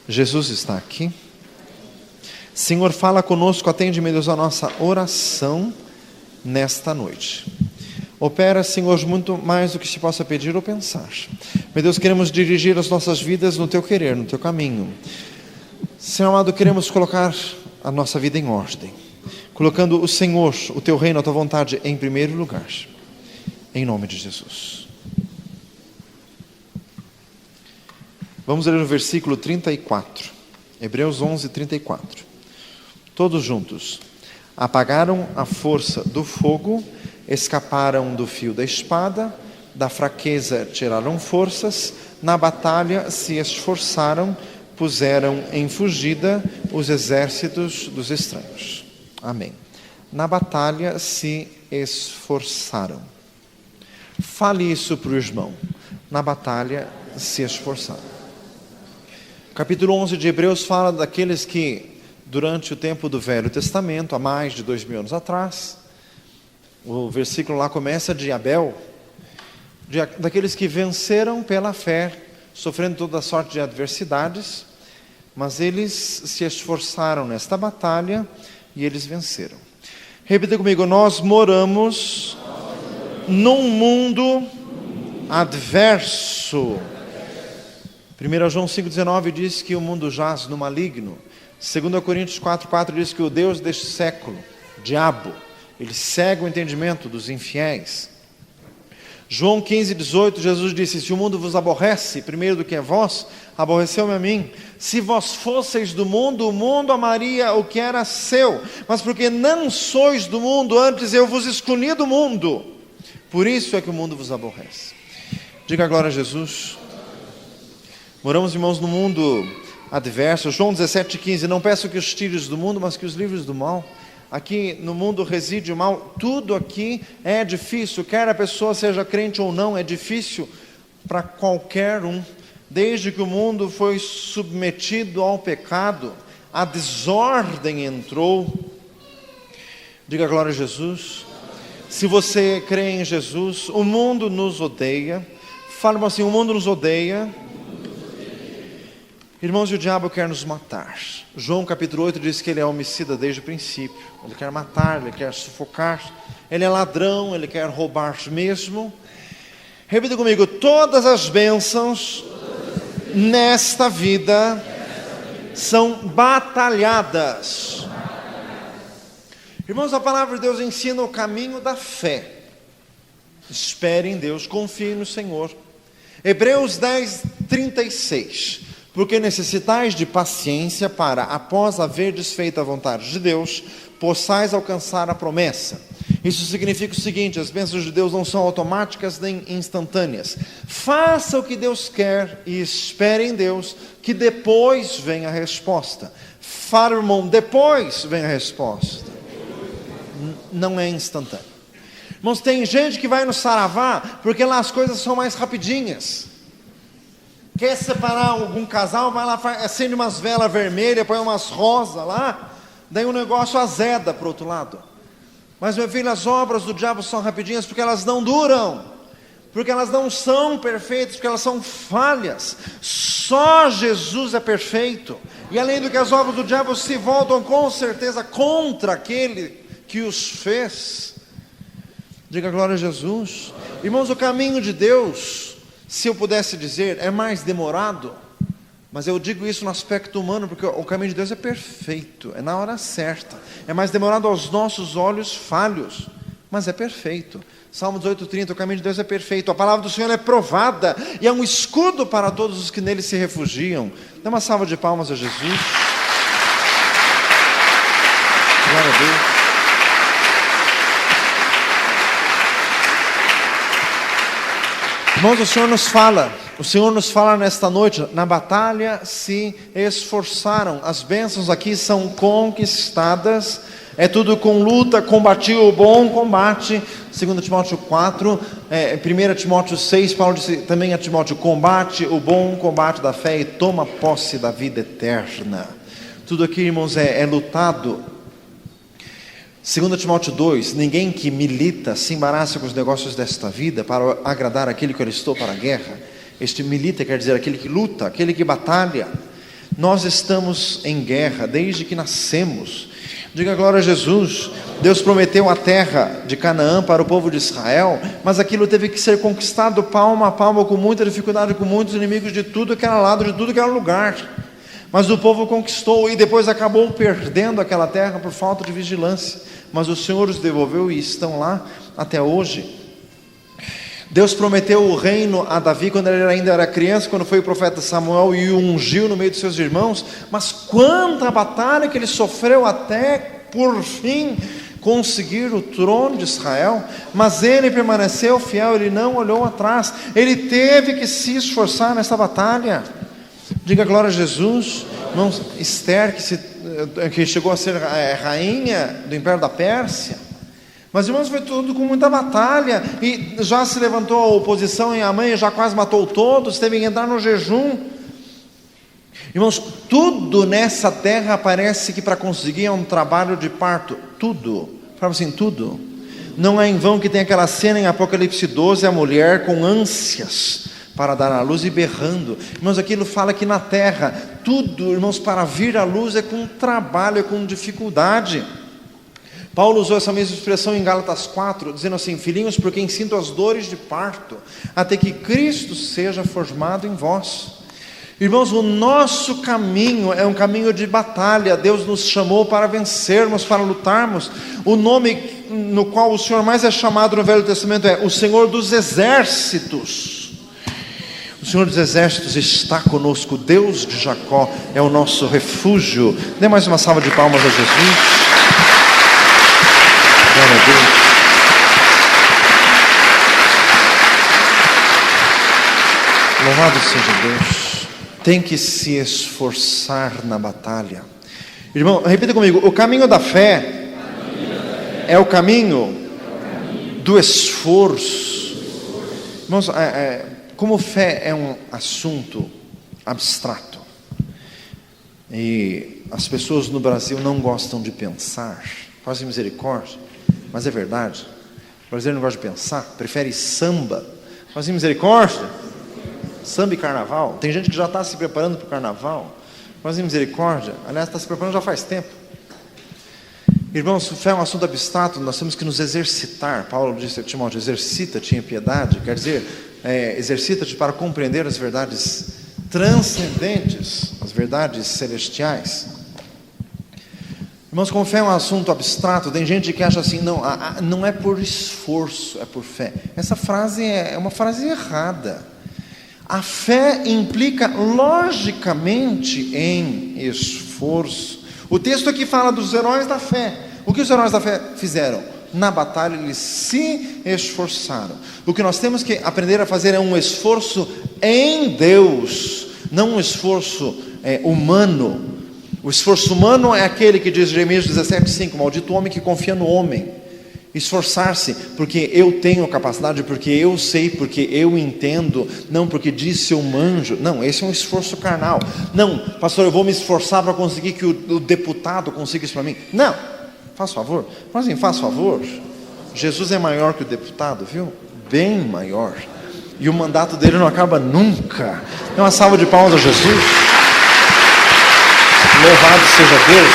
Jesus está aqui. Senhor, fala conosco, atende, meu Deus, a nossa oração nesta noite. Opera, Senhor, muito mais do que se possa pedir ou pensar. Meu Deus, queremos dirigir as nossas vidas no Teu querer, no Teu caminho. Senhor amado, queremos colocar a nossa vida em ordem, colocando o Senhor, o Teu reino, a Tua vontade em primeiro lugar. Em nome de Jesus. Vamos ler o versículo 34. Hebreus 11, 34. Todos juntos. Apagaram a força do fogo, escaparam do fio da espada, da fraqueza tiraram forças, na batalha se esforçaram, puseram em fugida os exércitos dos estranhos. Amém. Na batalha se esforçaram. Fale isso para o irmão. Na batalha se esforçaram. Capítulo 11 de Hebreus fala daqueles que, durante o tempo do Velho Testamento, há mais de 2000 anos atrás, o versículo lá começa de Abel, daqueles que venceram pela fé, sofrendo toda sorte de adversidades, mas eles se esforçaram nesta batalha e eles venceram. Repita comigo: nós moramos num mundo adverso. 1 João 5,19 diz que o mundo jaz no maligno. 2 Coríntios 4,4 diz que o Deus deste século, o diabo, ele cega o entendimento dos infiéis. João 15,18, Jesus disse: se o mundo vos aborrece, primeiro do que a vós, aborreceu-me a mim. Se vós fosseis do mundo, o mundo amaria o que era seu. Mas porque não sois do mundo, antes eu vos escolhi do mundo. Por isso é que o mundo vos aborrece. Diga glória a Jesus. Moramos, irmãos, no mundo adverso. João 17,15, não peço que os tires do mundo, mas que os livres do mal. Aqui no mundo reside o mal. Tudo aqui é difícil, quer a pessoa seja crente ou não, é difícil para qualquer um. Desde que o mundo foi submetido ao pecado, a desordem entrou. Diga glória a Jesus. Se você crê em Jesus, o mundo nos odeia. Fala assim: o mundo nos odeia. Irmãos, e o diabo quer nos matar. João capítulo 8 diz que ele é homicida desde o princípio. Ele quer matar, ele quer sufocar. Ele é ladrão, ele quer roubar mesmo. Repita comigo: todas as bênçãos nesta vida são batalhadas. Irmãos, a palavra de Deus ensina o caminho da fé. Espere em Deus, confie no Senhor. Hebreus 10, 36. Porque necessitais de paciência para, após haverdes feito a vontade de Deus, possais alcançar a promessa. Isso significa o seguinte: as bênçãos de Deus não são automáticas nem instantâneas. Faça o que Deus quer e espere em Deus, que depois vem a resposta. Fala, irmão, depois vem a resposta. Não é instantâneo. Irmãos, tem gente que vai no saravá porque lá as coisas são mais rapidinhas. Quer separar algum casal, vai lá, acende umas velas vermelhas, põe umas rosas lá, daí o negócio azeda para o outro lado. Mas, meu filho, as obras do diabo são rapidinhas porque elas não duram, porque elas não são perfeitas, porque elas são falhas. Só Jesus é perfeito. E além do que, as obras do diabo se voltam com certeza contra aquele que os fez. Diga glória a Jesus. Irmãos, o caminho de Deus, se eu pudesse dizer, é mais demorado, mas eu digo isso no aspecto humano, porque o caminho de Deus é perfeito, é na hora certa, é mais demorado aos nossos olhos falhos, mas é perfeito. Salmo 18:30, o caminho de Deus é perfeito, a palavra do Senhor é provada, e é um escudo para todos os que nele se refugiam. Dê uma salva de palmas a Jesus. Glória a Deus. Irmãos, o Senhor nos fala nesta noite: na batalha se esforçaram. As bênçãos aqui são conquistadas, é tudo com luta. Combati o bom combate, 2 Timóteo 4, 1 Timóteo 6, Paulo disse também a Timóteo: combate o bom combate da fé e toma posse da vida eterna. Tudo aqui, irmãos, é lutado. 2 Timóteo 2, ninguém que milita se embaraça com os negócios desta vida para agradar aquele que alistou para a guerra. Este milita quer dizer aquele que luta, aquele que batalha. Nós estamos em guerra desde que nascemos. Diga glória a Jesus. Deus prometeu a terra de Canaã para o povo de Israel, mas aquilo teve que ser conquistado palmo a palmo, com muita dificuldade, com muitos inimigos de tudo que era lado, de tudo que era lugar. Mas o povo conquistou e depois acabou perdendo aquela terra por falta de vigilância. Mas o Senhor os devolveu e estão lá até hoje. Deus prometeu o reino a Davi quando ele ainda era criança, quando foi o profeta Samuel e o ungiu no meio dos seus irmãos. Mas quanta batalha que ele sofreu até, por fim, conseguir o trono de Israel. Mas ele permaneceu fiel, ele não olhou atrás. Ele teve que se esforçar nessa batalha. Diga glória a Jesus. Irmãos, Esther, que chegou a ser rainha do Império da Pérsia. Mas, irmãos, foi tudo com muita batalha. E já se levantou a oposição em Amã, já quase matou todos, teve que entrar no jejum. Irmãos, tudo nessa terra parece que para conseguir é um trabalho de parto. Tudo. Fala assim, tudo. Não é em vão que tem aquela cena em Apocalipse 12, a mulher com ânsias para dar à luz e berrando. Irmãos, aquilo fala que na terra, tudo, irmãos, para vir à luz é com trabalho, é com dificuldade. Paulo usou essa mesma expressão em Gálatas 4, dizendo assim: filhinhos, por quem sinto as dores de parto, até que Cristo seja formado em vós. Irmãos, o nosso caminho é um caminho de batalha. Deus nos chamou para vencermos, para lutarmos. O nome no qual o Senhor mais é chamado no Velho Testamento é o Senhor dos Exércitos. O Senhor dos Exércitos está conosco. Deus de Jacó é o nosso refúgio. Dê mais uma salva de palmas a Jesus. Glória a Deus. Louvado seja Deus. Tem que se esforçar na batalha. Irmão, repita comigo: o caminho da fé é o caminho do esforço. Irmãos, como fé é um assunto abstrato, e as pessoas no Brasil não gostam de pensar, fazem misericórdia, mas é verdade. O brasileiro não gosta de pensar, prefere samba, fazem misericórdia, samba e carnaval. Tem gente que já está se preparando para o carnaval, fazem misericórdia, aliás, está se preparando já faz tempo. Irmãos, fé é um assunto abstrato, nós temos que nos exercitar. Paulo disse a Timóteo: exercita-te em piedade, quer dizer, exercita-te para compreender as verdades transcendentes, as verdades celestiais. Irmãos, como fé é um assunto abstrato, tem gente que acha assim: não é por esforço, é por fé. Essa frase é uma frase errada. A fé implica logicamente em esforço. O texto aqui fala dos heróis da fé. O que os heróis da fé fizeram? Na batalha eles se esforçaram. O que nós temos que aprender a fazer é um esforço em Deus, não um esforço humano. O esforço humano é aquele que diz Jeremias 17:5: maldito o homem que confia no homem. Esforçar-se porque eu tenho capacidade, porque eu sei, porque eu entendo, não porque disse eu manjo. Não, esse é um esforço carnal. Não, pastor, eu vou me esforçar para conseguir que o deputado consiga isso para mim. Não, faz favor. Mas assim, faz favor. Jesus é maior que o deputado, viu? Bem maior. E o mandato dele não acaba nunca. Dê uma salva de palmas a Jesus. Louvado seja Deus.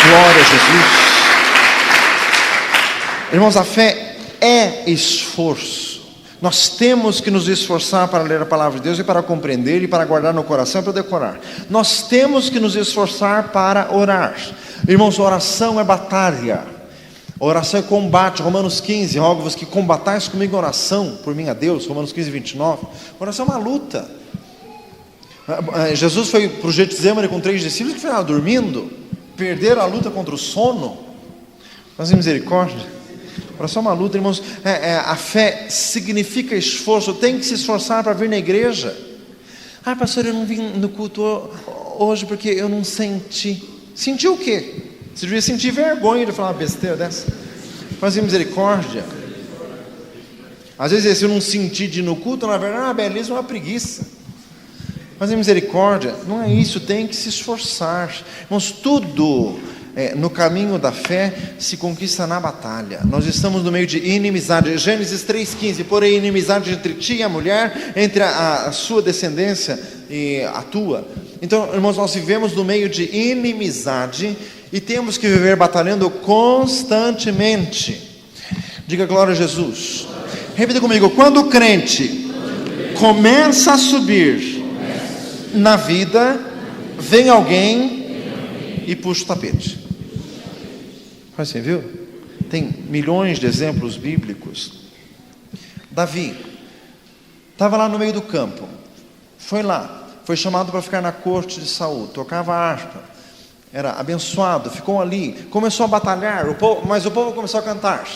Glória a Jesus. Irmãos, a fé é esforço. Nós temos que nos esforçar para ler a palavra de Deus e para compreender e para guardar no coração e para decorar. Nós temos que nos esforçar para orar. Irmãos, oração é batalha. Oração é combate. Romanos 15: rogo-vos que combatais comigo em oração por mim a Deus. Romanos 15:29. Oração é uma luta. Jesus foi para o Getsemane com 3 discípulos que ficaram dormindo, perderam a luta contra o sono. Mas misericórdia. Oração é uma luta, irmãos. A fé significa esforço. Tem que se esforçar para vir na igreja. Pastor, eu não vim no culto hoje porque eu não senti. Sentiu o quê? Você devia sentir vergonha de falar uma besteira dessa. Fazer misericórdia. Às vezes, se eu não sentir de ir no culto, na verdade é uma beleza, uma preguiça. Fazer misericórdia, não é isso, tem que se esforçar. Irmãos, tudo no caminho da fé se conquista na batalha. Nós estamos no meio de inimizade. Gênesis 3,15, porém inimizade entre ti e a mulher, entre a sua descendência e a tua. Então, irmãos, nós vivemos no meio de inimizade e temos que viver batalhando constantemente. Diga glória a Jesus. Repita comigo: quando o crente começa a subir na vida, vem alguém e puxa o tapete. Assim, viu? Tem milhões de exemplos bíblicos. Davi estava lá no meio do campo, foi chamado para ficar na corte de Saul, tocava harpa, era abençoado, ficou ali, começou a batalhar, mas o povo começou a cantar.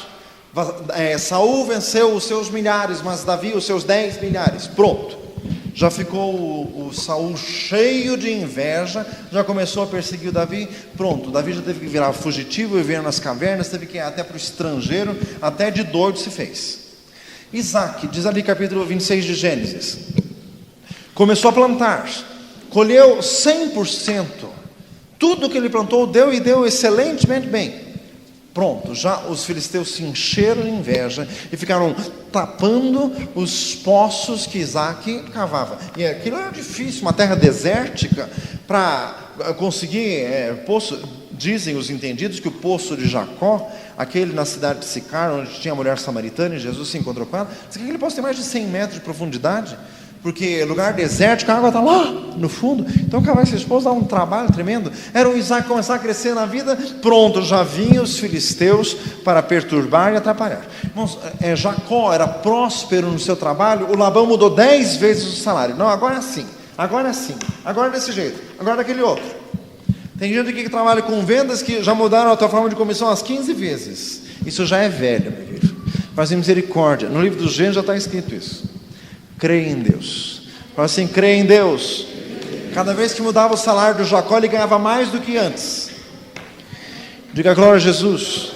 Saul venceu os seus milhares, mas Davi os seus 10 milhares. Pronto, já ficou o Saul cheio de inveja, já começou a perseguir o Davi. Pronto, Davi já teve que virar fugitivo, viver nas cavernas, teve que ir até para o estrangeiro, até de doido se fez. Isaac, diz ali capítulo 26 de Gênesis, começou a plantar, colheu 100%, tudo que ele plantou deu e deu excelentemente bem. Pronto, já os filisteus se encheram de inveja e ficaram tapando os poços que Isaac cavava. E aquilo era difícil, uma terra desértica, para conseguir poço. Dizem os entendidos que o poço de Jacó, aquele na cidade de Sicar, onde tinha a mulher samaritana e Jesus se encontrou com ela, diz que aquele poço tem mais de 100 metros de profundidade, porque lugar desértico, a água está lá no fundo. Então cavar esse poço dá um trabalho tremendo. Era o Isaac começar a crescer na vida, pronto, já vinham os filisteus para perturbar e atrapalhar. Irmãos, Jacó era próspero no seu trabalho, o Labão mudou 10 vezes o salário. Não, agora é assim, agora é assim, agora é desse jeito, agora é daquele outro. Tem gente aqui que trabalha com vendas que já mudaram a tua forma de comissão umas 15 vezes. Isso já é velho, meu querido. Fazem misericórdia. No livro dos Gênesis já está escrito isso. Creia em Deus. Fala assim: creia em Deus. Cada vez que mudava o salário do Jacó, ele ganhava mais do que antes. Diga glória a Jesus.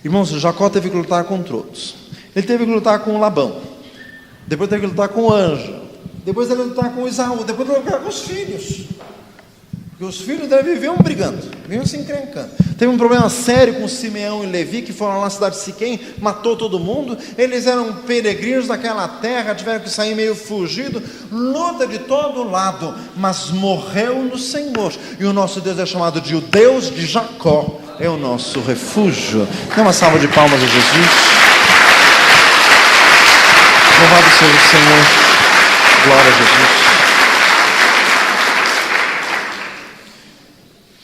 Irmãos, Jacó teve que lutar contra outros. Ele teve que lutar com o Labão, depois teve que lutar com o anjo, depois teve que lutar com o Esaú, depois teve que lutar com os filhos. Porque os filhos dele viviam brigando, viviam se encrencando. Teve um problema sério com Simeão e Levi, que foram lá na cidade de Siquém, matou todo mundo. Eles eram peregrinos daquela terra, tiveram que sair meio fugido, luta de todo lado, mas morreu no Senhor. E o nosso Deus é chamado de o Deus de Jacó, é o nosso refúgio. Dê uma salva de palmas a Jesus. Louvado seja o Senhor. Glória a Jesus.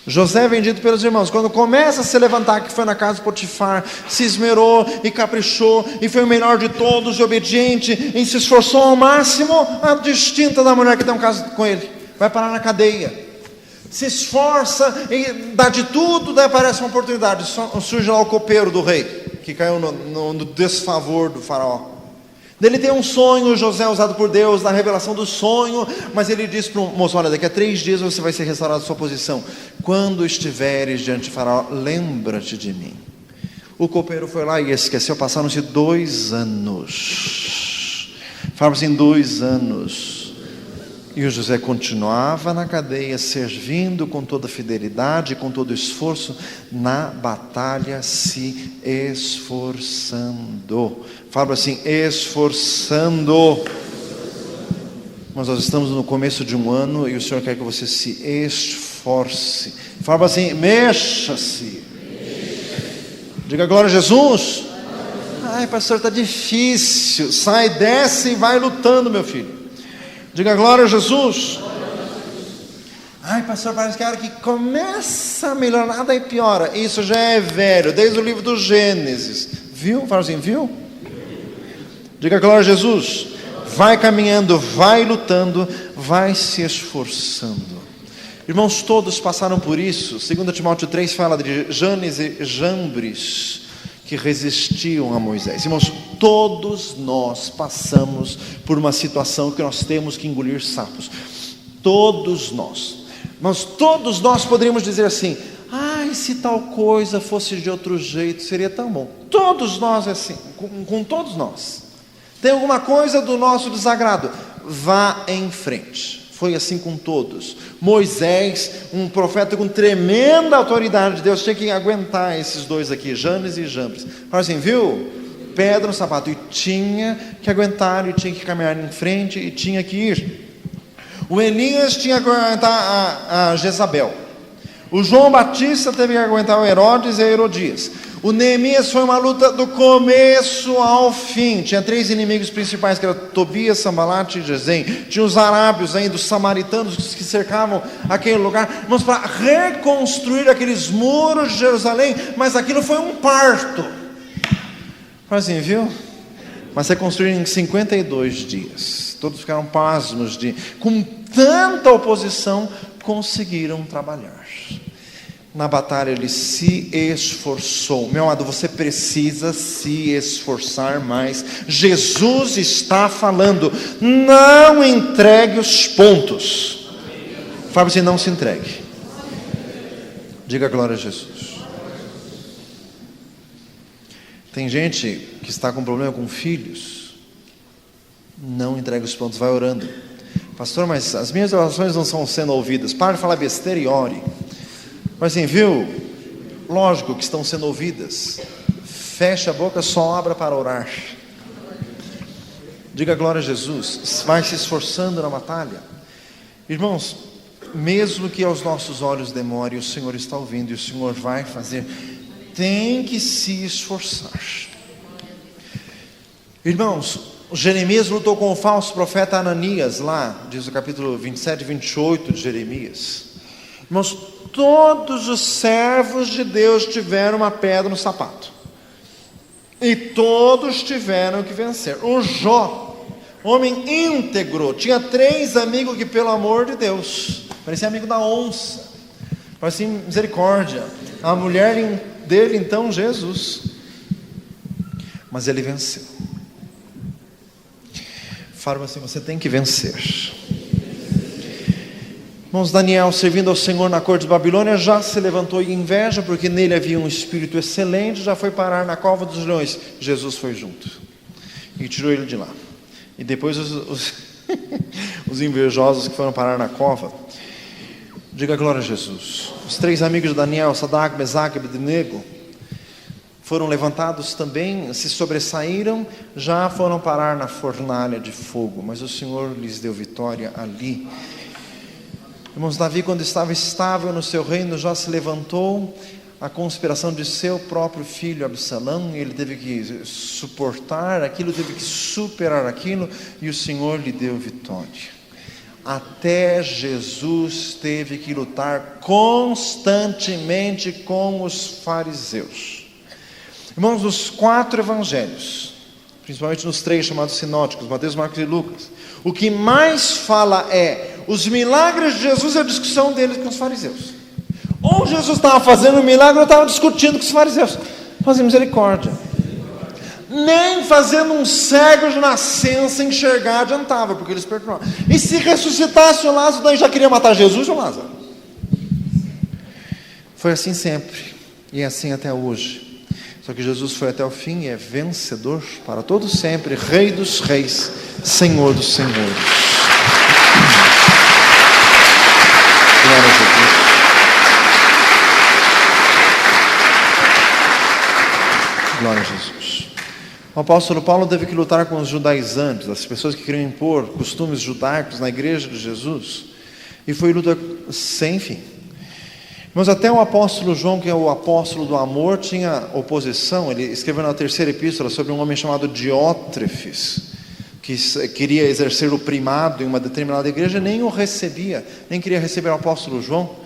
José, vendido pelos irmãos, quando começa a se levantar, que foi na casa de Potifar, se esmerou e caprichou, e foi o melhor de todos, e obediente, e se esforçou ao máximo, a distinta da mulher que tem um caso com ele, vai parar na cadeia. Se esforça e dá de tudo, daí aparece uma oportunidade, surge lá o copeiro do rei, que caiu no desfavor do faraó. Ele tem um sonho, José é usado por Deus na revelação do sonho, mas ele diz para o moço: olha, daqui a 3 dias você vai ser restaurado a sua posição. Quando estiveres diante de faraó, lembra-te de mim. O copeiro foi lá e esqueceu. Passaram-se 2 anos. Falaram assim: 2 anos. E o José continuava na cadeia, servindo com toda fidelidade, com todo esforço, na batalha se esforçando. Fala assim: esforçando. Mas nós estamos no começo de um ano e o Senhor quer que você se esforce. Fala assim: mexa-se. Diga glória a Jesus. Ai, pastor, está difícil. Sai, desce e vai lutando, meu filho. Diga glória a Jesus. Ai, pastor, parece que a hora que começa a melhorar, nada e piora. Isso já é velho, desde o livro do Gênesis. Viu? Fala assim: viu? Diga glória a Jesus. Vai caminhando, vai lutando, vai se esforçando. Irmãos, todos passaram por isso. 2 Timóteo 3 fala de Janes e Jambres, que resistiam a Moisés. Irmãos, todos nós passamos por uma situação que nós temos que engolir sapos. Todos nós. Mas todos nós poderíamos dizer assim: ai, se tal coisa fosse de outro jeito, seria tão bom. Todos nós é assim, com todos nós. Tem alguma coisa do nosso desagrado, vá em frente. Foi assim com todos. Moisés, um profeta com tremenda autoridade de Deus, tinha que aguentar esses dois aqui, Janes e Jambres. Fala assim, viu? Pedra no sapato. E tinha que aguentar, e tinha que caminhar em frente, e tinha que ir. O Elias tinha que aguentar a Jezabel. O João Batista teve que aguentar o Herodes e a Herodias. O Neemias foi uma luta do começo ao fim. Tinha 3 inimigos principais, que eram Tobias, Sambalate e Gesem. Tinha os arábios ainda, os samaritanos que cercavam aquele lugar. Vamos para reconstruir aqueles muros de Jerusalém. Mas aquilo foi um parto. Fala assim, viu? Mas reconstruíram em 52 dias. Todos ficaram pasmos com tanta oposição, conseguiram trabalhar. Na batalha ele se esforçou. Meu amado, você precisa se esforçar mais. Jesus está falando, não entregue os pontos. Fala assim, não se entregue. Diga glória a Jesus. Tem gente que está com problema com filhos. Não entregue os pontos, vai orando. Pastor, mas as minhas orações não estão sendo ouvidas. Pare de falar besteira e ore. Mas assim, viu? Lógico que estão sendo ouvidas. Feche a boca, só abra para orar. Diga glória a Jesus. Vai se esforçando na batalha. Irmãos, mesmo que aos nossos olhos demore, o Senhor está ouvindo e o Senhor vai fazer. Tem que se esforçar. Irmãos, Jeremias lutou com o falso profeta Ananias, lá, diz o capítulo 27 e 28 de Jeremias. Irmãos, todos os servos de Deus tiveram uma pedra no sapato. E todos tiveram que vencer. O Jó, homem íntegro, tinha 3 amigos que, pelo amor de Deus, parecia amigo da onça. Parecia misericórdia. A mulher dele, então, Jesus. Mas ele venceu. Fala assim, você tem que vencer. Irmãos, Daniel, servindo ao Senhor na corte de Babilônia, já se levantou em inveja, porque nele havia um espírito excelente, já foi parar na cova dos leões. Jesus foi junto e tirou ele de lá. E depois os invejosos que foram parar na cova. Diga glória a Jesus. Os 3 amigos de Daniel, Sadraque, Mesaque e Abednego, foram levantados também, se sobressaíram, já foram parar na fornalha de fogo, mas o Senhor lhes deu vitória ali. Irmãos, Davi, quando estava estável no seu reino, já se levantou a conspiração de seu próprio filho Absalão, e ele teve que suportar aquilo, teve que superar aquilo, e o Senhor lhe deu vitória. Até Jesus teve que lutar constantemente com os fariseus. Irmãos, nos 4 evangelhos, principalmente nos 3 chamados sinóticos, Mateus, Marcos e Lucas, o que mais fala é os milagres de Jesus e a discussão deles com os fariseus. Ou Jesus estava fazendo um milagre ou estava discutindo com os fariseus. Fazendo misericórdia. Nem fazendo um cego de nascença enxergar adiantava, porque eles perdoavam. E se ressuscitasse o Lázaro, daí já queria matar Jesus ou Lázaro? Foi assim sempre, e é assim até hoje. Só que Jesus foi até o fim e é vencedor para todo sempre, Rei dos reis, Senhor dos senhores. Glória a Jesus. Glória a Jesus. O apóstolo Paulo teve que lutar com os judaizantes, as pessoas que queriam impor costumes judaicos na igreja de Jesus, e foi luta sem fim. Mas até o apóstolo João, que é o apóstolo do amor, tinha oposição. Ele escreveu na 3ª epístola sobre um homem chamado Diótrefes, que queria exercer o primado em uma determinada igreja, nem o recebia, nem queria receber o apóstolo João,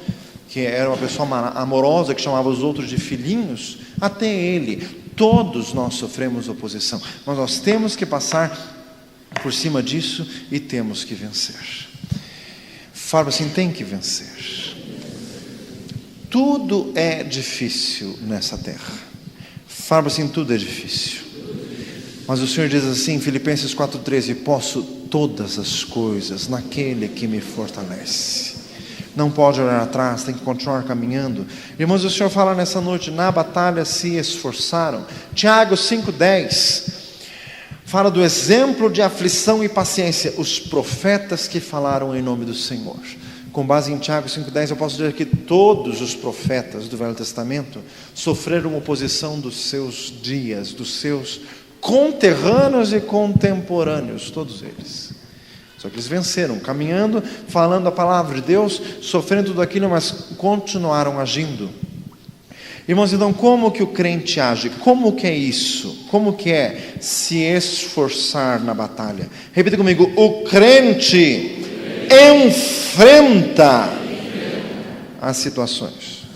que era uma pessoa amorosa, que chamava os outros de filhinhos. Até ele, todos nós sofremos oposição, mas nós temos que passar por cima disso e temos que vencer. Fala assim, tem que vencer. Tudo é difícil nessa terra. Fala assim, tudo é difícil. Mas o Senhor diz assim em Filipenses 4,13: posso todas as coisas naquele que me fortalece. Não pode olhar atrás, tem que continuar caminhando. Irmãos, o Senhor fala nessa noite, na batalha se esforçaram. Tiago 5,10: Fala do exemplo de aflição e paciência, os profetas que falaram em nome do Senhor. Com base em Tiago 5,10, eu posso dizer que todos os profetas do Velho Testamento sofreram oposição dos seus dias, dos seus conterrâneos e contemporâneos, todos eles. Só que eles venceram, caminhando, falando a palavra de Deus, sofrendo tudo aquilo, mas continuaram agindo. Irmãos, então como que o crente age? Como que é isso? Como que é se esforçar na batalha? Repita comigo: o crente enfrenta as situações.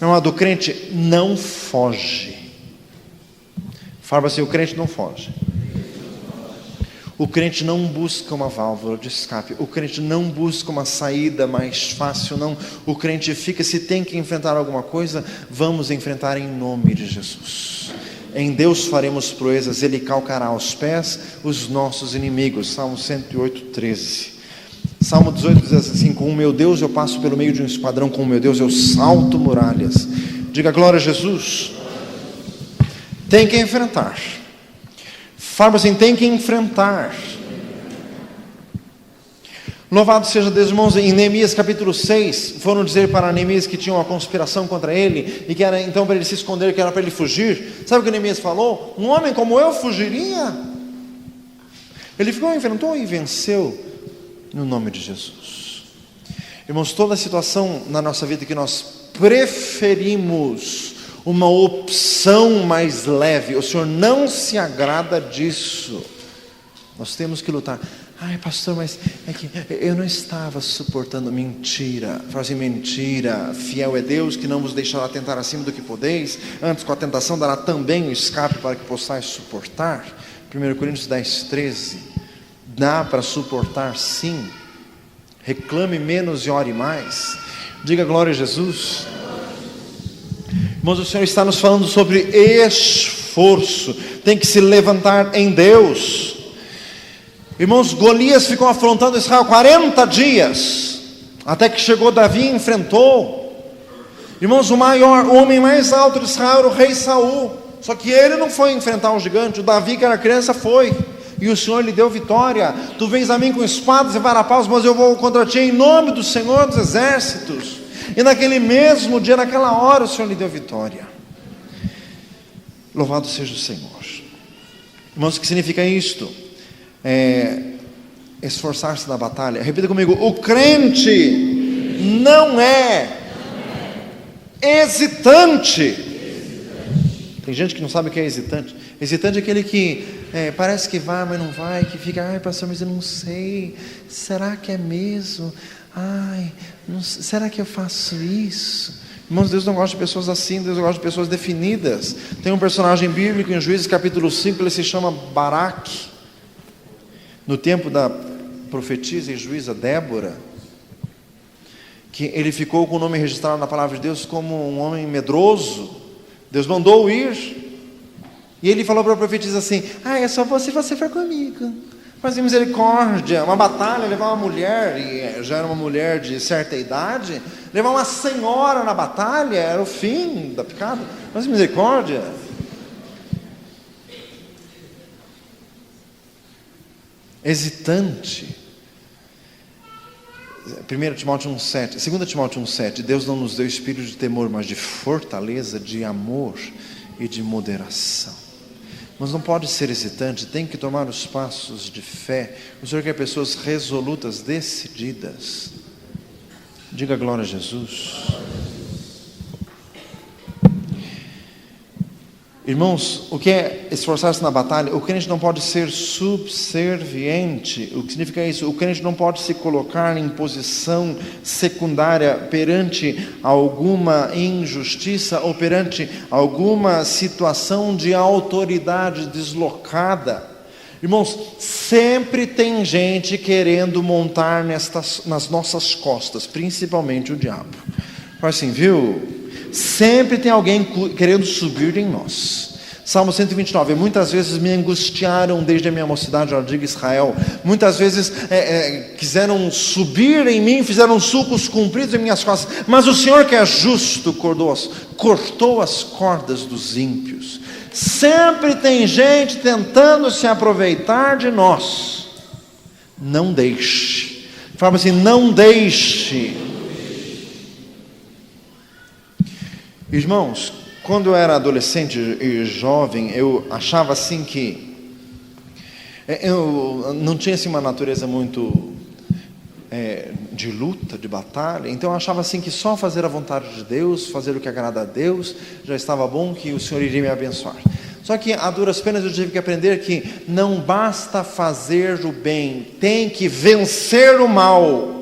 Meu amado, o crente não foge. Fala assim: o crente não foge. O crente não busca uma válvula de escape. O crente não busca uma saída mais fácil, não. O crente fica, se tem que enfrentar alguma coisa, vamos enfrentar em nome de Jesus. Em Deus faremos proezas, Ele calcará aos pés os nossos inimigos. Salmo 108:13. Salmo 18 diz assim: com o meu Deus eu passo pelo meio de um esquadrão, com o meu Deus eu salto muralhas. Diga glória a Jesus. Tem que enfrentar. Fala assim: tem que enfrentar. Louvado seja Deus, irmãos. Em Neemias capítulo 6, foram dizer para Neemias que tinha uma conspiração contra ele, e que era então para ele se esconder, que era para ele fugir. Sabe o que Neemias falou? Um homem como eu fugiria? Ele ficou, enfrentou e venceu no nome de Jesus. Irmãos, toda a situação na nossa vida que nós preferimos uma opção mais leve, o Senhor não se agrada disso. Nós temos que lutar. Ai, pastor, mas é que eu não estava suportando. Mentira. Fala assim: mentira. Fiel é Deus, que não vos deixará tentar acima do que podeis, antes com a tentação dará também o escape para que possais suportar. 1 Coríntios 10:13. Dá para suportar, sim. Reclame menos e ore mais. Diga glória a Jesus. Irmãos, o Senhor está nos falando sobre esforço. Tem que se levantar em Deus. Irmãos, Golias ficou afrontando Israel 40 dias, até que chegou Davi e enfrentou. Irmãos, o homem mais alto de Israel era o rei Saul. Só que ele não foi enfrentar o gigante. O Davi, que era criança, foi. E o Senhor lhe deu vitória. Tu vens a mim com espadas e varapaus, mas eu vou contra ti em nome do Senhor dos exércitos. E naquele mesmo dia, naquela hora, o Senhor lhe deu vitória. Louvado seja o Senhor. Irmãos, o que significa isto? Esforçar-se na batalha. Repita comigo: o crente não é hesitante. Tem gente que não sabe o que é hesitante. Hesitante é aquele que parece que vai, mas não vai, que fica: ai, pastor, mas eu não sei, será que é mesmo? Ai, não, será que eu faço isso? Irmãos, Deus não gosta de pessoas assim. Deus gosta de pessoas definidas. Tem um personagem bíblico em Juízes capítulo 5, ele se chama Baraque. No tempo da profetisa e juíza Débora, que ele ficou com o nome registrado na palavra de Deus como um homem medroso. Deus mandou-o ir, e ele falou para a profetisa assim: ah, é só você for comigo. Fazer misericórdia. Uma batalha, levar uma mulher, e já era uma mulher de certa idade, levar uma senhora na batalha, era o fim da picada. Mas misericórdia. Hesitante. 1 Timóteo 1,7, 2 Timóteo 1,7. Deus não nos deu espírito de temor, mas de fortaleza, de amor e de moderação. Mas não pode ser hesitante, tem que tomar os passos de fé. O Senhor quer pessoas resolutas, decididas. Diga glória a Jesus. Irmãos, o que é esforçar-se na batalha? O crente não pode ser subserviente. O que significa isso? O crente não pode se colocar em posição secundária perante alguma injustiça ou perante alguma situação de autoridade deslocada. Irmãos, sempre tem gente querendo montar nas nossas costas, principalmente o diabo. Fala assim, viu? Sempre tem alguém querendo subir em nós. Salmo 129. Muitas vezes me angustiaram desde a minha mocidade, ó, diga Israel. Muitas vezes quiseram subir em mim, fizeram sulcos compridos em minhas costas. Mas o Senhor, que é justo, cortou as cordas dos ímpios. sempre tem gente tentando se aproveitar de nós. Não deixe. Fala assim, não deixe. Irmãos, quando eu era adolescente e jovem, eu achava assim que eu não tinha assim uma natureza muito de luta, de batalha. Então eu achava assim que só fazer a vontade de Deus, fazer o que agrada a Deus, já estava bom, que o Senhor iria me abençoar. Só que a duras penas eu tive que aprender que não basta fazer o bem, tem que vencer o mal.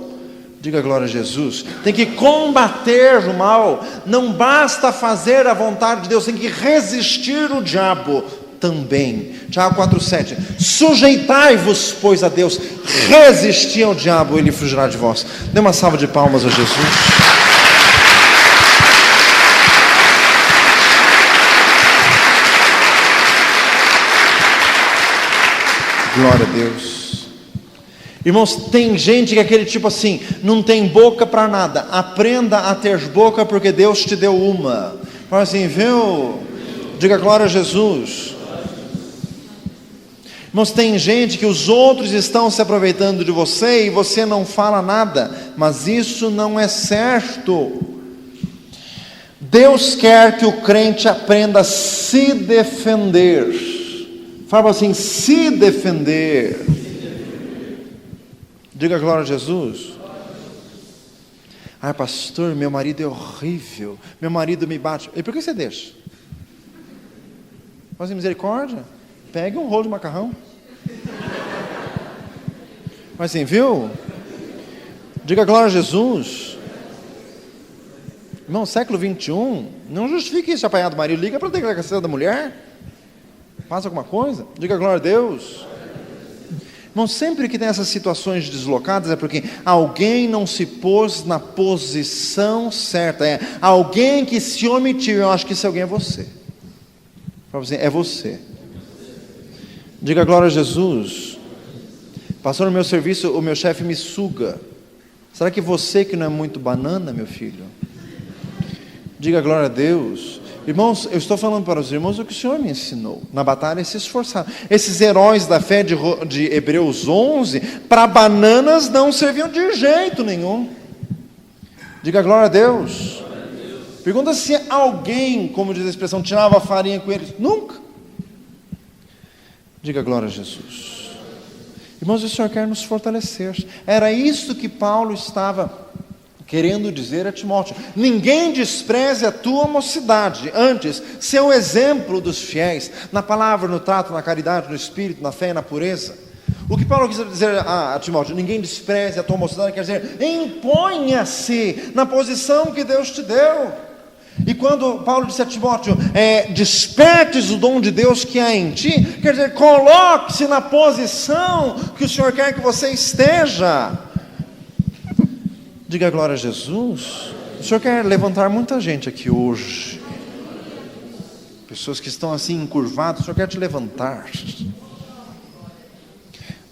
Diga glória a Jesus. Tem que combater o mal. Não basta fazer a vontade de Deus, tem que resistir o diabo também. Tiago 4,7. Sujeitai-vos, pois, a Deus, resisti ao diabo, ele fugirá de vós. Dê uma salva de palmas a Jesus. Glória a Deus. Irmãos, tem gente que é aquele tipo assim, não tem boca para nada. Aprenda a ter boca, porque Deus te deu uma. Fala assim, viu? Diga glória a Jesus. Irmãos, tem gente que os outros estão se aproveitando de você e você não fala nada, mas isso não é certo. Deus quer que o crente aprenda a se defender. Fala assim, se defender. Diga glória a Jesus. Ai, pastor, meu marido é horrível, meu marido me bate. E por que você deixa? Faz misericórdia. Pegue um rolo de macarrão. Mas assim, viu? Diga glória a Jesus. Irmão, século 21, não justifique isso, apanhar do marido. Liga para a delegacia da mulher. Faz alguma coisa. Diga glória a Deus. Irmão, sempre que tem essas situações deslocadas é porque alguém não se pôs na posição certa. É alguém que se omitiu. Eu acho que esse alguém é você. É você. Diga glória a Jesus. Passou no meu serviço, o meu chefe me suga. Será que você que não é muito banana, meu filho? Diga glória a Deus. Irmãos, eu estou falando para os irmãos o que o Senhor me ensinou. Na batalha se esforçaram. Esses heróis da fé de Hebreus 11, para bananas não serviam de jeito nenhum. Diga glória a Deus. Pergunta se alguém, como diz a expressão, tirava farinha com eles. Nunca. Diga glória a Jesus. Irmãos, o Senhor quer nos fortalecer. Era isso que Paulo estava querendo dizer a Timóteo. Ninguém despreze a tua mocidade. Antes, ser um exemplo dos fiéis. Na palavra, no trato, na caridade, no espírito, na fé e na pureza. O que Paulo quis dizer a Timóteo? Ninguém despreze a tua mocidade. Quer dizer, imponha-se na posição que Deus te deu. E quando Paulo disse a Timóteo, despertes o dom de Deus que há em ti, quer dizer, coloque-se na posição que o Senhor quer que você esteja. Diga glória a Jesus. O Senhor quer levantar muita gente aqui hoje. Pessoas que estão assim encurvadas, o Senhor quer te levantar.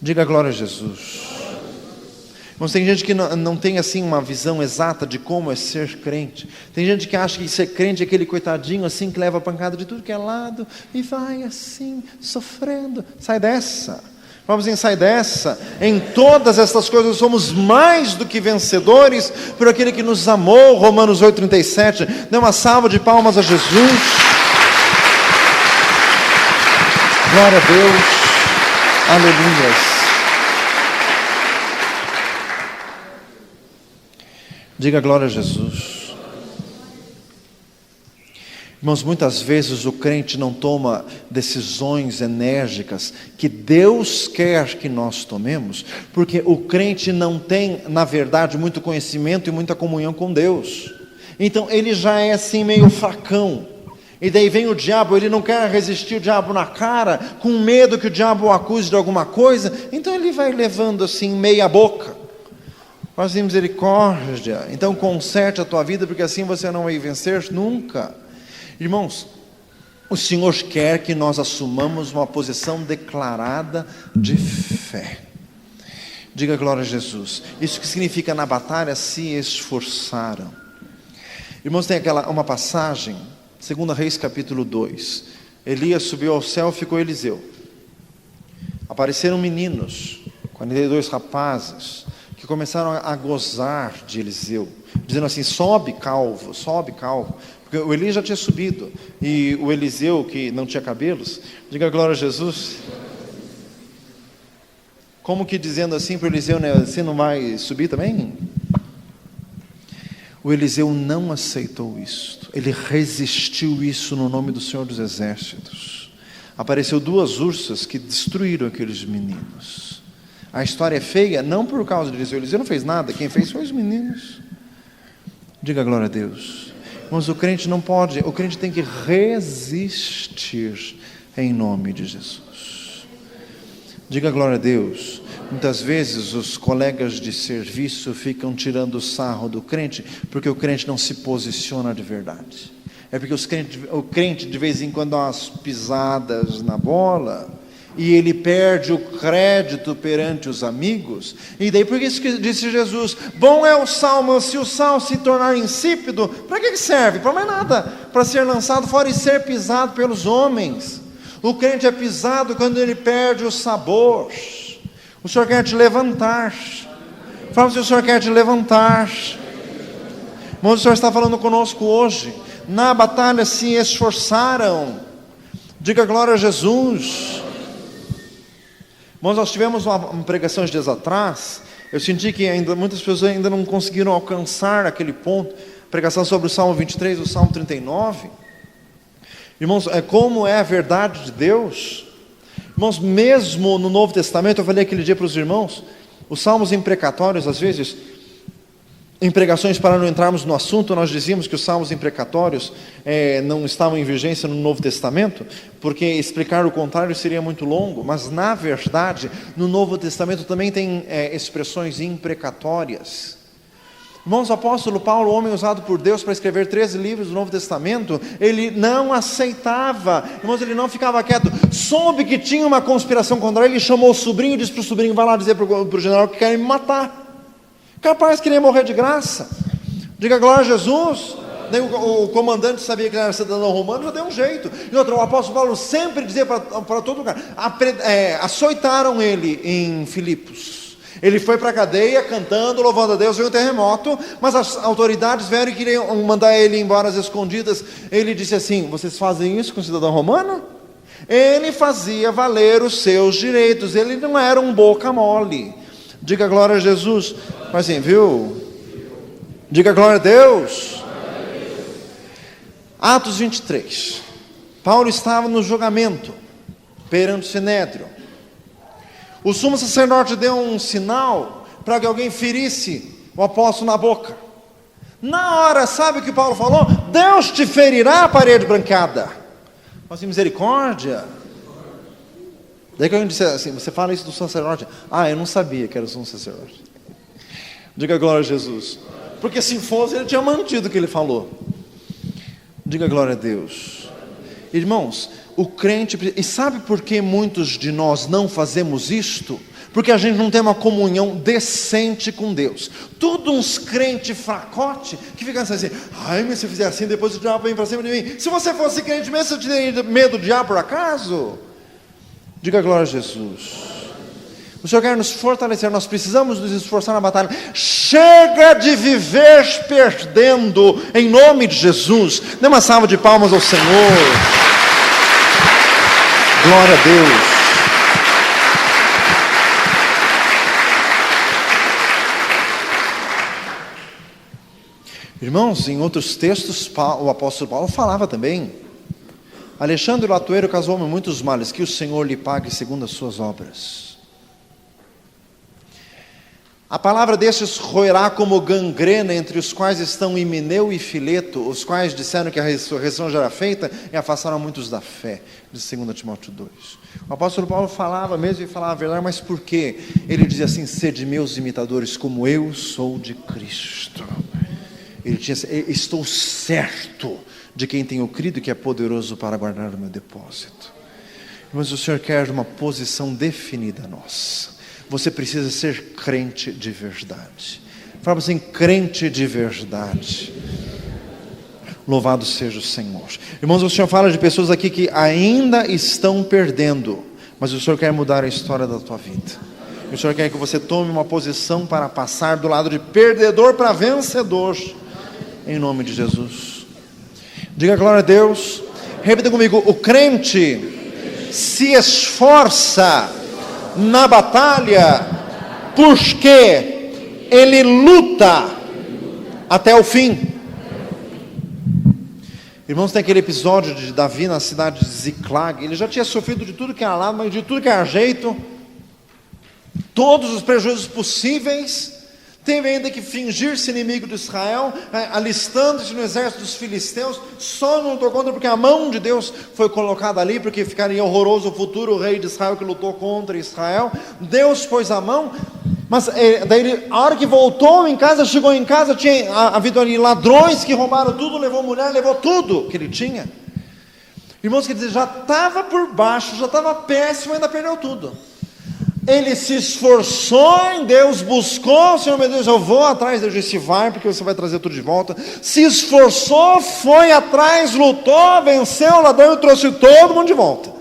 Diga glória a Jesus. Mas tem gente que não tem assim uma visão exata de como é ser crente. Tem gente que acha que ser crente é aquele coitadinho assim que leva pancada de tudo que é lado e vai assim, sofrendo. Sai dessa. Vamos dizer, sai dessa. Em todas essas coisas somos mais do que vencedores por aquele que nos amou. Romanos 8,37. Dê uma salva de palmas a Jesus. Glória a Deus. Aleluia. Diga glória a Jesus. Irmãos, muitas vezes o crente não toma decisões enérgicas que Deus quer que nós tomemos, porque o crente não tem, na verdade, muito conhecimento e muita comunhão com Deus. Então ele já é assim meio fracão. E daí vem o diabo, ele não quer resistir o diabo na cara, com medo que o diabo o acuse de alguma coisa, então ele vai levando assim meia boca. Faz misericórdia. Então conserte a tua vida, porque assim você não vai vencer nunca. Irmãos, o Senhor quer que nós assumamos uma posição declarada de fé. Diga glória a Jesus. Isso que significa na batalha se esforçaram. Irmãos, tem uma passagem, 2 Reis capítulo 2. Elias subiu ao céu, ficou Eliseu. Apareceram meninos, 42 rapazes, que começaram a gozar de Eliseu, dizendo assim: sobe calvo, sobe calvo. Porque o Elias já tinha subido, e o Eliseu, que não tinha cabelos, diga glória a Jesus. Como que dizendo assim para o Eliseu, né, você não vai subir também? O Eliseu não aceitou isso, ele resistiu isso no nome do Senhor dos Exércitos. Apareceu 2 ursas que destruíram aqueles meninos. A história é feia, não por causa de Eliseu. Eliseu não fez nada, quem fez foi os meninos. Diga glória a Deus. Mas o crente não pode, o crente tem que resistir em nome de Jesus. Diga glória a Deus. Muitas vezes os colegas de serviço ficam tirando sarro do crente, porque o crente não se posiciona de verdade. É porque o crente de vez em quando dá umas pisadas na bola, e ele perde o crédito perante os amigos. E daí por isso que disse Jesus: bom é o sal, mas se o sal se tornar insípido, para que serve? Para mais nada, para ser lançado fora e ser pisado pelos homens. O crente é pisado quando ele perde o sabor. O Senhor quer te levantar. Fala se o Senhor quer te levantar. Irmãos, o Senhor está falando conosco hoje. Na batalha se esforçaram. Diga glória a Jesus. Irmãos, nós tivemos uma pregação dias atrás. Eu senti que ainda muitas pessoas ainda não conseguiram alcançar aquele ponto. Pregação sobre o Salmo 23, o Salmo 39. Irmãos, como é a verdade de Deus. Irmãos, mesmo no Novo Testamento, eu falei aquele dia para os irmãos, os salmos imprecatórios, às vezes, em pregações, para não entrarmos no assunto, nós dizíamos que os salmos imprecatórios não estavam em vigência no Novo Testamento, porque explicar o contrário seria muito longo, mas na verdade, no Novo Testamento também tem expressões imprecatórias. Irmãos, o apóstolo Paulo, o homem usado por Deus para escrever 13 livros do Novo Testamento, ele não aceitava, irmãos, ele não ficava quieto. Soube que tinha uma conspiração contra ele, chamou o sobrinho e disse para o sobrinho: vai lá dizer para o general que querem me matar. Capaz que ele ia morrer de graça. Diga glória a Jesus. Daí o comandante sabia que ele era cidadão romano, já deu um jeito. E outro, o apóstolo Paulo sempre dizia para todo lugar. Açoitaram ele em Filipos. Ele foi para a cadeia cantando, louvando a Deus, veio um terremoto, mas as autoridades vieram e queriam mandar ele embora às escondidas. Ele disse assim: vocês fazem isso com o cidadão romano? Ele fazia valer os seus direitos, ele não era um boca mole. Diga glória a Jesus. Mas assim, viu? Diga glória a Deus. Atos 23. Paulo estava no julgamento perante o Sinédrio. O sumo sacerdote deu um sinal para que alguém ferisse o apóstolo na boca. Na hora, sabe o que Paulo falou? Deus te ferirá a parede branqueada. Assim, misericórdia. Daí que alguém disse assim: você fala isso do sacerdote? Ah, eu não sabia que era o sumo sacerdote. Diga glória a Jesus. Porque se fosse, ele tinha mantido o que ele falou. Diga glória a Deus. Irmãos, o crente, e sabe por que muitos de nós não fazemos isto? Porque a gente não tem uma comunhão decente com Deus. Tudo uns crente fracote, que ficam assim: ai, mas se eu fizer assim, depois o diabo vem para cima de mim. Se você fosse crente mesmo, você teria medo do diabo por acaso? Diga glória a Jesus. O Senhor quer nos fortalecer, nós precisamos nos esforçar na batalha. Chega de viver perdendo, em nome de Jesus. Dê uma salva de palmas ao Senhor. Glória a Deus. Irmãos, em outros textos, o apóstolo Paulo falava também: Alexandre Latueiro casou-me muitos males, que o Senhor lhe pague segundo as suas obras. A palavra destes roerá como gangrena, entre os quais estão Himeneu e Fileto, os quais disseram que a ressurreição já era feita e afastaram muitos da fé, de 2 Timóteo 2. O apóstolo Paulo falava mesmo e falava a verdade, mas por quê? Ele dizia assim: sede meus imitadores, como eu sou de Cristo. Ele tinha: estou certo de quem tenho crido que é poderoso para guardar o meu depósito. Mas o Senhor quer uma posição definida nossa. Você precisa ser crente de verdade. Fala assim: crente de verdade. Louvado seja o Senhor. Irmãos, o Senhor fala de pessoas aqui que ainda estão perdendo, mas o Senhor quer mudar a história da tua vida. O Senhor quer que você tome uma posição para passar do lado de perdedor para vencedor, em nome de Jesus. Diga glória a Deus. Repita comigo: o crente se esforça na batalha porque ele luta até o fim. Irmãos, tem aquele episódio de Davi na cidade de Ziclag. Ele já tinha sofrido de tudo que era lado, mas de tudo que era jeito, todos os prejuízos possíveis. Teve ainda que fingir-se inimigo de Israel, alistando-se no exército dos filisteus. Só não lutou contra porque a mão de Deus foi colocada ali, porque ficaria horroroso o futuro rei de Israel que lutou contra Israel. Deus pôs a mão. Mas daí, a hora que voltou em casa, chegou em casa, tinha havido ali ladrões que roubaram tudo, levou mulher, levou tudo que ele tinha. Irmãos, quer dizer, já estava por baixo, já estava péssimo, ainda perdeu tudo. Ele se esforçou em Deus, buscou o Senhor, meu Deus, eu vou atrás. Deus disse: vai, porque você vai trazer tudo de volta. Se esforçou, foi atrás, lutou, venceu o ladrão e trouxe todo mundo de volta.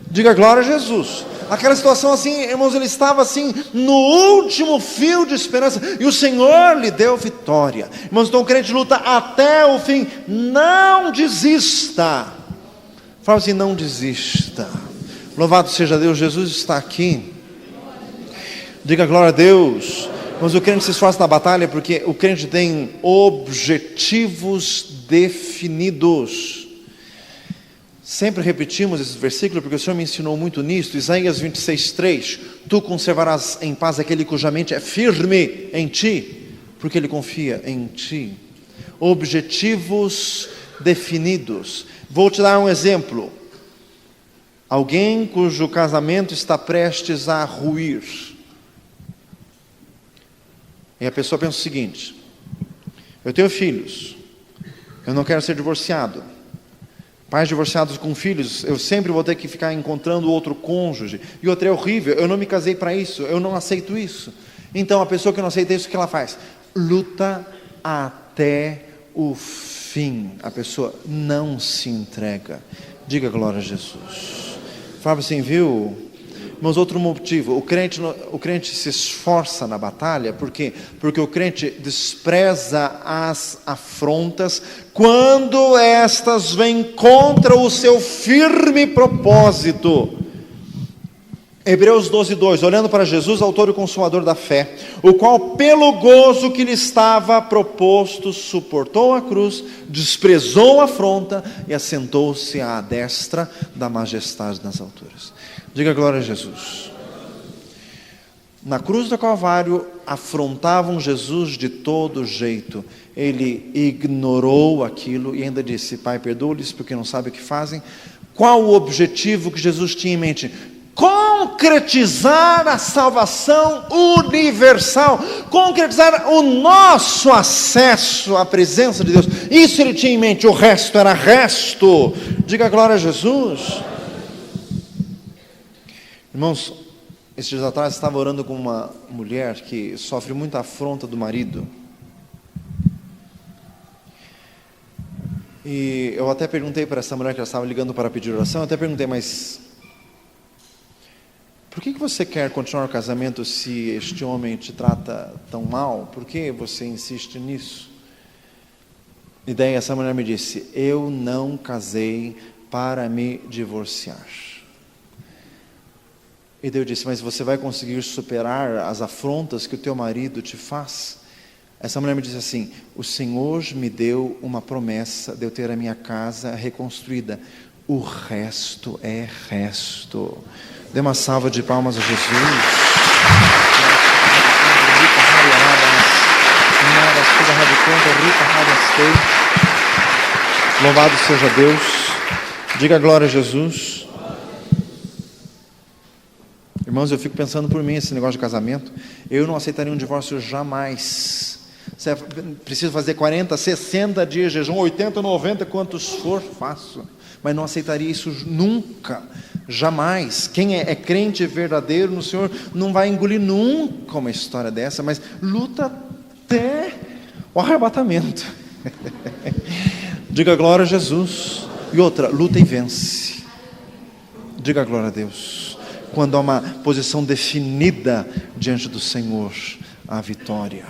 Diga glória a Jesus. Aquela situação assim, irmãos, ele estava assim, no último fio de esperança, e o Senhor lhe deu vitória. Irmãos, então o crente luta até o fim. Não desista. Fala assim: não desista. Louvado seja Deus, Jesus está aqui. Diga glória a Deus. Mas o crente se esforça na batalha porque o crente tem objetivos definidos. Sempre repetimos esse versículo porque o Senhor me ensinou muito nisto. Isaías 26:3: tu conservarás em paz aquele cuja mente é firme em ti, porque ele confia em ti. Objetivos definidos. Vou te dar um exemplo. Alguém cujo casamento está prestes a ruir, e a pessoa pensa o seguinte: eu tenho filhos, eu não quero ser divorciado. Pais divorciados com filhos, eu sempre vou ter que ficar encontrando outro cônjuge, e outro é horrível, eu não me casei para isso, eu não aceito isso. Então a pessoa que não aceita isso, o que ela faz? Luta até o fim. A pessoa não se entrega. Diga glória a Jesus. Fala assim, viu? Mas outro motivo, o crente se esforça na batalha, por quê? Porque o crente despreza as afrontas, quando estas vêm contra o seu firme propósito. Hebreus 12:2, olhando para Jesus, autor e consumador da fé, o qual pelo gozo que lhe estava proposto, suportou a cruz, desprezou a afronta e assentou-se à destra da majestade nas alturas. Diga glória a Jesus. Na cruz do Calvário, afrontavam Jesus de todo jeito. Ele ignorou aquilo e ainda disse: Pai, perdoa-lhes porque não sabem o que fazem. Qual o objetivo que Jesus tinha em mente? Concretizar a salvação universal, concretizar o nosso acesso à presença de Deus. Isso ele tinha em mente, o resto era resto. Diga glória a Jesus. Irmãos, esses dias atrás estava orando com uma mulher que sofre muita afronta do marido. E eu até perguntei para essa mulher que ela estava ligando para pedir oração, eu até perguntei, mas por que você quer continuar o casamento se este homem te trata tão mal? Por que você insiste nisso? E daí essa mulher me disse: eu não casei para me divorciar. E daí eu disse: mas você vai conseguir superar as afrontas que o teu marido te faz? Essa mulher me disse assim: o Senhor me deu uma promessa de eu ter a minha casa reconstruída, o resto é resto. Dê uma salva de palmas a Jesus. Louvado seja Deus. Diga glória a Jesus. Irmãos, eu fico pensando por mim, esse negócio de casamento. Eu não aceitaria um divórcio jamais. Você precisa fazer 40, 60 dias de jejum, 80, 90, quantos for, faço. Mas não aceitaria isso nunca, jamais. Quem é crente verdadeiro no Senhor não vai engolir nunca uma história dessa, mas luta até o arrebatamento. Diga glória a Jesus. E outra, luta e vence. Diga glória a Deus. Quando há uma posição definida diante do Senhor, há vitória.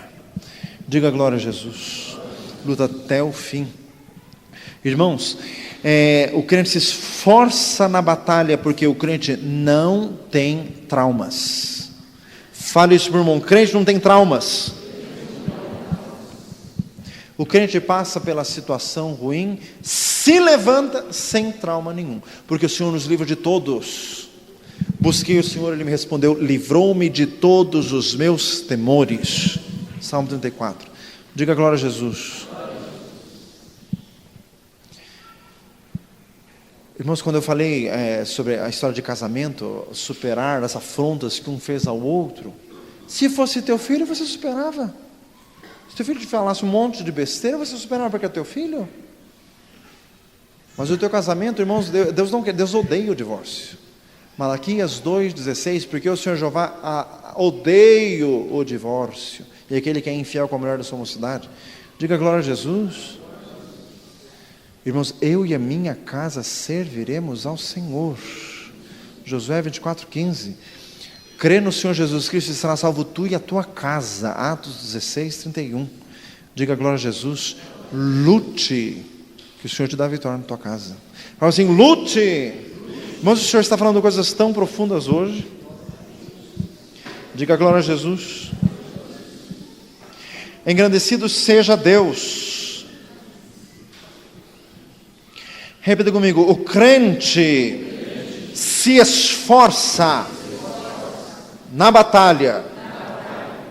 Diga glória a Jesus. Luta até o fim. Irmãos, o crente se esforça na batalha porque o crente não tem traumas. Fale isso para o irmão, crente não tem traumas. O crente passa pela situação ruim, se levanta sem trauma nenhum, porque o Senhor nos livra de todos. Busquei o Senhor, Ele me respondeu, livrou-me de todos os meus temores. Salmo 34. Diga glória a Jesus. Irmãos, quando eu falei sobre a história de casamento, superar as afrontas que um fez ao outro, se fosse teu filho, você superava. Se teu filho te falasse um monte de besteira, você superava porque é teu filho. Mas o teu casamento, irmãos, Deus odeia o divórcio. Malaquias 2,16, porque o Senhor Jeová odeia o divórcio, e aquele que é infiel com a mulher da sua mocidade. Diga glória a Jesus. Irmãos, eu e a minha casa serviremos ao Senhor. Josué 24,15. Crê no Senhor Jesus Cristo e será salvo tu e a tua casa. Atos 16:31. Diga glória a Jesus. Lute, que o Senhor te dá vitória na tua casa. Fala assim, lute. Irmãos, o Senhor está falando coisas tão profundas hoje. Diga glória a Jesus. Engrandecido seja Deus. Repita comigo, o crente se esforça na batalha,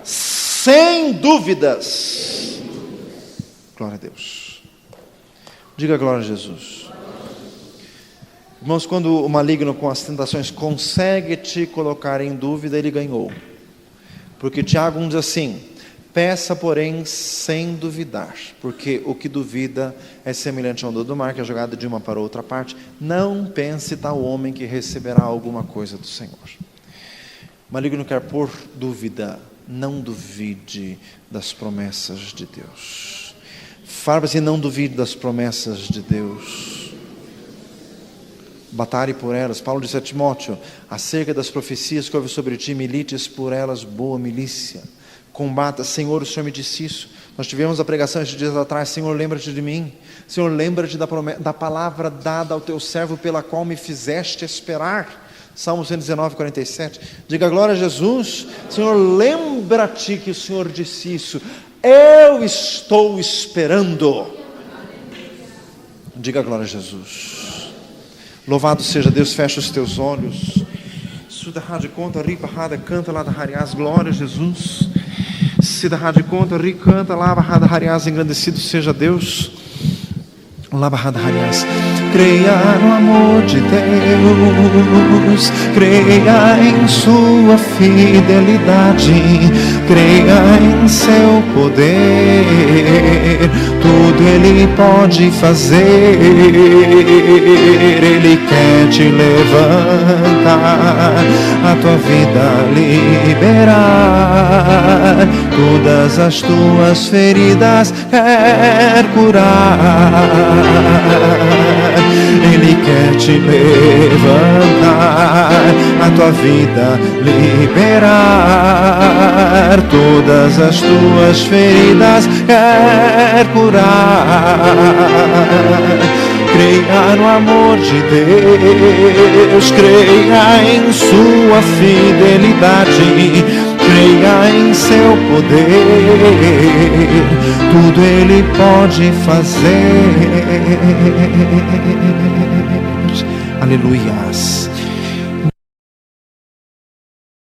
sem dúvidas. Glória a Deus. Diga glória a Jesus. Irmãos, quando o maligno com as tentações consegue te colocar em dúvida, ele ganhou. Porque Tiago 1 diz assim, peça porém sem duvidar, porque o que duvida é semelhante à onda do mar, que é jogada de uma para outra parte. Não pense tal homem que receberá alguma coisa do Senhor. O maligno quer pôr dúvida. Não duvide das promessas de Deus. Fala assim, não duvide das promessas de Deus. Batalhe por elas. Paulo disse a Timóteo, acerca das profecias que houve sobre ti, milites por elas boa milícia. Combata, Senhor, o Senhor me disse isso. Nós tivemos a pregação estes dias atrás, Senhor, lembra-te de mim. Senhor, lembra-te da palavra dada ao teu servo, pela qual me fizeste esperar. Salmo 119:47. Diga glória a Jesus. Senhor, lembra-te que o Senhor disse isso. Eu estou esperando. Diga glória a Jesus. Louvado seja Deus. Fecha os teus olhos. Suda rádio conta, ripa rada, canta lá da Hariás. Glória a Jesus. Sida rádio conta, ri canta lá da Hariás. Engrandecido seja Deus. Creia no amor de Deus, creia em sua fidelidade, creia em seu poder, tudo Ele pode fazer. Ele quer te levantar, a tua vida liberar, todas as tuas feridas quer curar. Ele quer te levantar, a tua vida liberar, todas as tuas feridas quer curar. Creia no amor de Deus, creia em sua fidelidade, creia em seu poder, tudo Ele pode fazer. Aleluias.